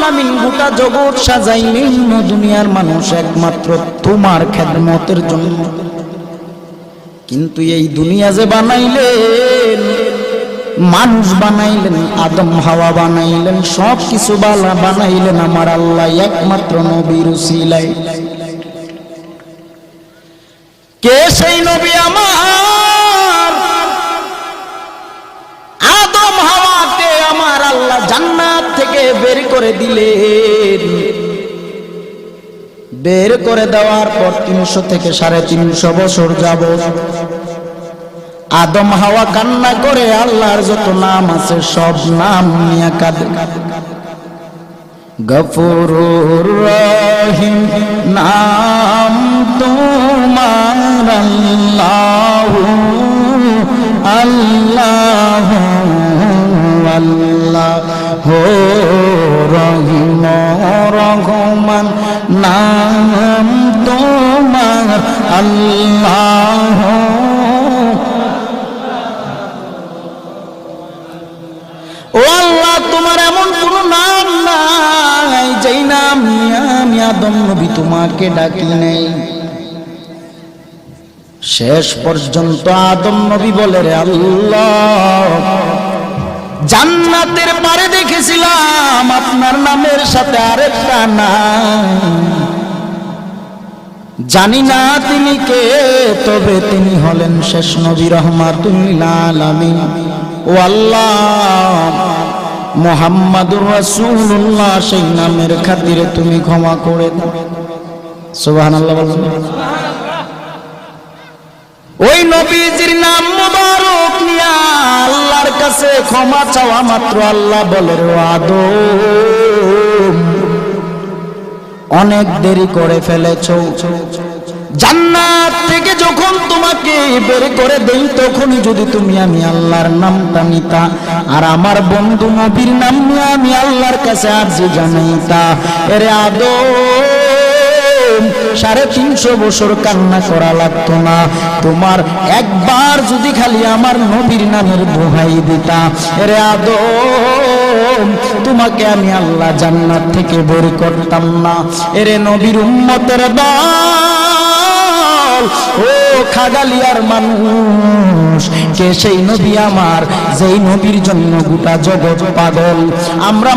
আলামিন গোটা জগৎ সাজাইলেন দুনিয়ার মানুষ একমাত্র তোমার খেদমতের জন্য। কিন্তু এই দুনিয়া যে বানাইলেন, মানুষ বানাইলেন, আদম হাওয়া বানাইলেন, সব কিছু বানাইলেন আমার আল্লাহ একমাত্র নবীর উসিলায়। কে সেই নবী? আমার আদম হাওয়াকে আমার আল্লাহ জান্নাত থেকে বের করে দিলেন। বের করে দেওয়ার পর 300 থেকে 350 বছর যাবত আদম হাওয়া কান্না করে আল্লাহর যত নাম আছে সব নাম নিয়ে কাঁদে। গফুরুর রহিম নাম তোমার আল্লাহু আল্লাহু আল্লাহু রহিম রহমান নাম তোমার আল্লাহু। ও আল্লাহ, তোমার এমন কোন নাম নাই যেই নাম নিয়ে আমি আদম নবী তোমাকে ডাকি নাই। শেষ পর্যন্ত আদম নবী বলে, রে আল্লাহ, জান্নাতের পারে দেখেছিলাম আপনার নামের সাথে আরেকটা নাম, জানি না তিনি কে, তবে তিনি হলেন শেষ নবী রাহমাতুল লিল আলামিন। ও আল্লাহ, মুহাম্মাদুর রাসূলুল্লাহ সেই নামের খাতিরে তুমি ক্ষমা করে দাও। সুবহানাল্লাহ বলুন। ওই নবীজির নাম মুবারক নিয়া আল্লাহর কাছে ক্ষমা চাওয়া মাত্র আল্লাহ বলে, রে আদম, অনেক দেরি করে ফেলেছো। জান্নাত থেকে যখন তোমাকে বের করে দেই তখনই যদি তুমি আমি আল্লাহর নামটা নিতা আর আমার বন্ধু নবীর নাম নিয়ে আমি আল্লাহর কাছে আরজি জানাইতা, এরে আদম 350 বছর কান্না করা লাগতো না। তোমার একবার যদি খালি আমার নবীর নামের দোহাই দিতা, এরে আদম, তোমাকে আমি আল্লাহ জান্নাত থেকে বের করতাম না। এরে নবীর উম্মতের দল, ও খাগালিয়ার মানুষ, কে সেই নবী আমার যেই নবীর জন্য গোটা জগৎ পাগল। আমরা